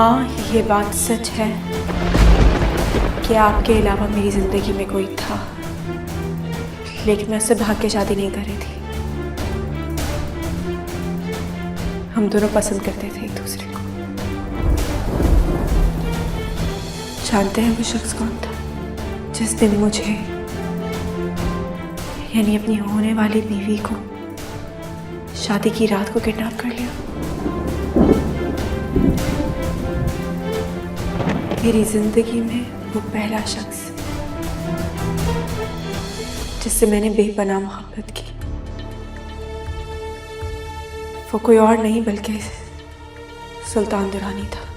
हाँ, ये बात सच है कि आपके अलावा मेरी जिंदगी में कोई था, लेकिन मैं उससे भाग के शादी नहीं कर रही थी। हम दोनों पसंद करते थे एक दूसरे को। जानते हैं वो शख्स कौन था जिस दिन मुझे, यानी अपनी होने वाली बीवी को, शादी की रात को किडनैप कर लिया? मेरी जिंदगी में वो पहला शख्स जिससे मैंने बेपनाह मोहब्बत की, वो कोई और नहीं बल्कि सुल्तान दुरानी था।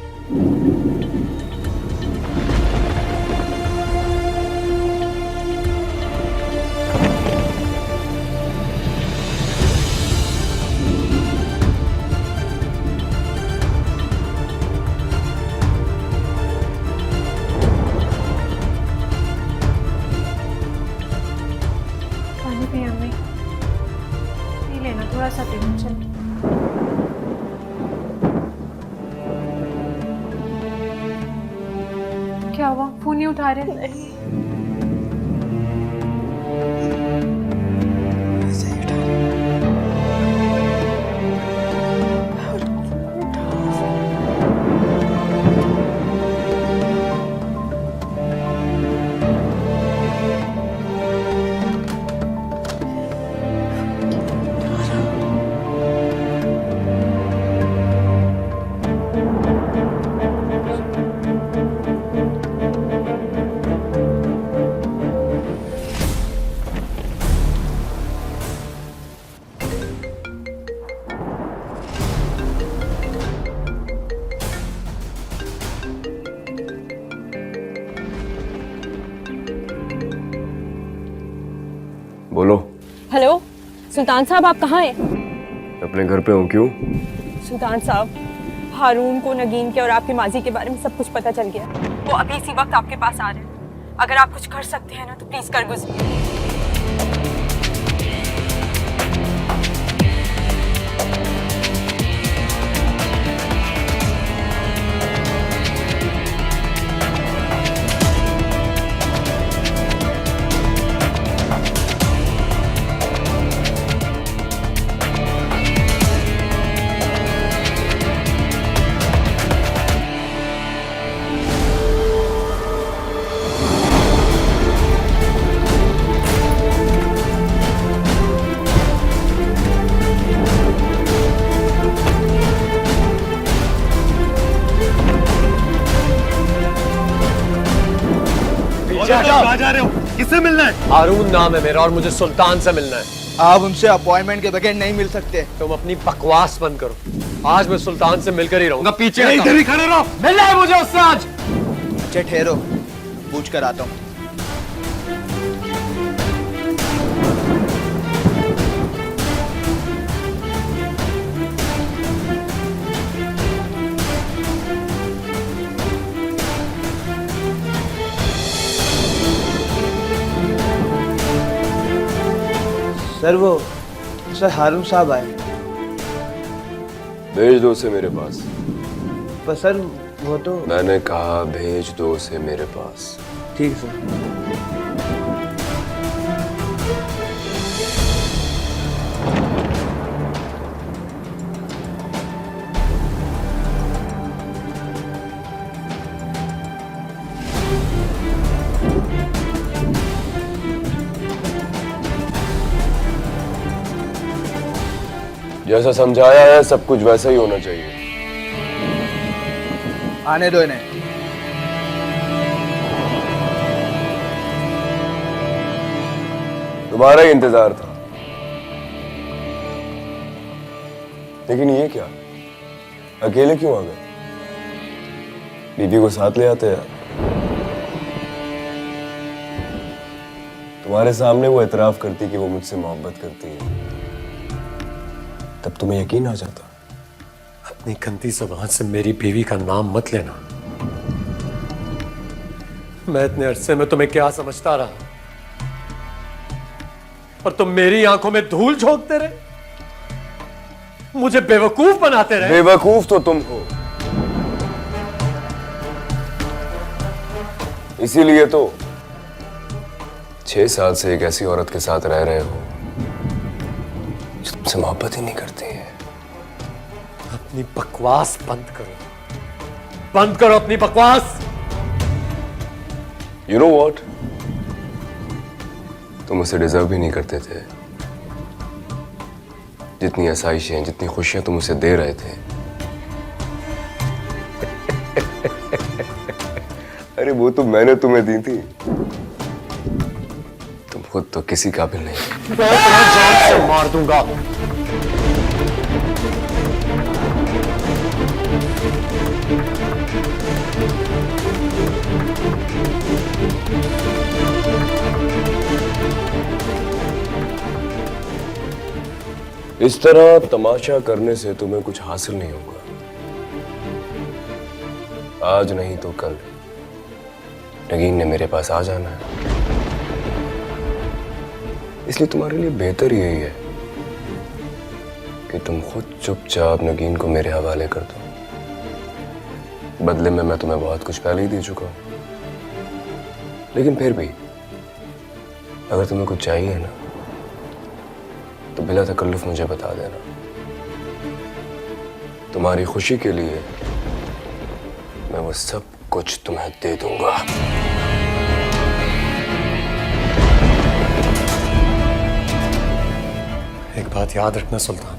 पानी पिया मैं, पी लेना थोड़ा सा, पी चल। क्या हुआ? फोन नहीं उठा रहे? नहीं। बोलो। हेलो सुल्तान साहब, आप कहाँ हैं? अपने घर पे हूँ। क्यों? सुल्तान साहब, हारून को नगीन के और आपके माजी के बारे में सब कुछ पता चल गया। वो अभी इसी वक्त आपके पास आ रहे हैं। अगर आप कुछ कर सकते हैं ना तो प्लीज कर गुजरिए। कहाँ जा रहे हो? किससे मिलना है? हारून नाम है मेरा और मुझे सुल्तान से मिलना है। आप उनसे अपॉइंटमेंट के बगैर नहीं मिल सकते। तुम अपनी बकवास बंद करो। आज मैं सुल्तान से मिलकर ही रहूंगा। पीछे इधर ही खड़े रहो। मिलना है मुझे उससे आज। अच्छा ठहरो, पूछ कर आता हूँ। सर वो सर हारून साहब आए। भेज दो उसे मेरे पास। पर सर वो तो। मैंने कहा भेज दो उसे मेरे पास। ठीक है सर। जैसा समझाया है सब कुछ वैसा ही होना चाहिए। आने दो इन्हें। तुम्हारा ही इंतजार था। लेकिन ये क्या, अकेले क्यों आ गए? बीबी को साथ ले आते यार। तुम्हारे सामने वो एतराफ करती कि वो मुझसे मोहब्बत करती है, तब तुम्हें यकीन आ जाता। अपनी गंदी जुबान से मेरी बीवी का नाम मत लेना। मैं इतने अरसे में तुम्हें क्या समझता रहा और तुम मेरी आंखों में धूल झोंकते रहे, मुझे बेवकूफ बनाते रहे। बेवकूफ तो तुम हो, इसीलिए तो 6 साल से एक ऐसी औरत के साथ रह रहे हो जो तुमसे मोहब्बत ही नहीं करती है। अपनी बकवास बंद करो, बंद करो अपनी बकवास। यू नो वॉट, तुम उसे डिजर्व भी नहीं करते थे। जितनी आसाइशें, जितनी खुशियां तुम उसे दे रहे थे। अरे वो तो मैंने तुम्हें दी थी, तुम खुद तो किसी काबिल नहीं। जान से मार दूंगा। इस तरह तमाशा करने से तुम्हें कुछ हासिल नहीं होगा। आज नहीं तो कल नगीन ने मेरे पास आ जाना है। इसलिए तुम्हारे लिए बेहतर यही है कि तुम खुद चुपचाप नगीन को मेरे हवाले कर दो। बदले में मैं तुम्हें बहुत कुछ पहले ही दे चुका हूं। लेकिन फिर भी अगर तुम्हें कुछ चाहिए ना, तो बिला तकल्लुफ मुझे बता देना। तुम्हारी खुशी के लिए मैं वो सब कुछ तुम्हें दे दूंगा। एक बात याद रखना सुल्तान,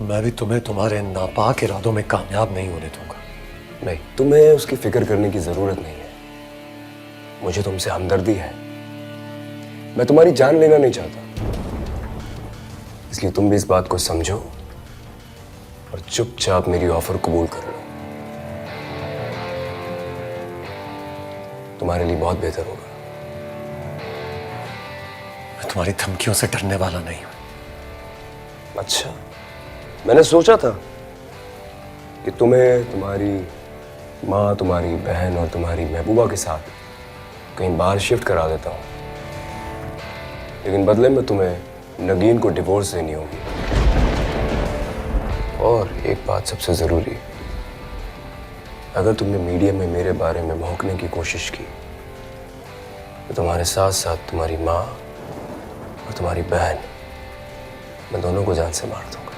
मैं भी तुम्हें तुम्हारे नापाक इरादों में कामयाब नहीं होने दूंगा। नहीं, तुम्हें उसकी फिक्र करने की जरूरत नहीं है। मुझे तुमसे हमदर्दी है। मैं तुम्हारी जान लेना नहीं चाहता। इसलिए तुम भी इस बात को समझो और चुपचाप मेरी ऑफर कबूल कर लो। तुम्हारे लिए बहुत बेहतर होगा। मैं तुम्हारी धमकियों से डरने वाला नहीं हूं। अच्छा, मैंने सोचा था कि तुम्हें तुम्हारी माँ, तुम्हारी बहन और तुम्हारी महबूबा के साथ कहीं बाहर शिफ्ट करा देता हूं, लेकिन बदले में तुम्हें नगीन को डिवोर्स देनी होगी। और एक बात सबसे जरूरी, अगर तुमने मीडिया में मेरे बारे में भौंकने की कोशिश की तो तुम्हारे साथ साथ तुम्हारी माँ और तुम्हारी बहन, मैं दोनों को जान से मार दूंगा।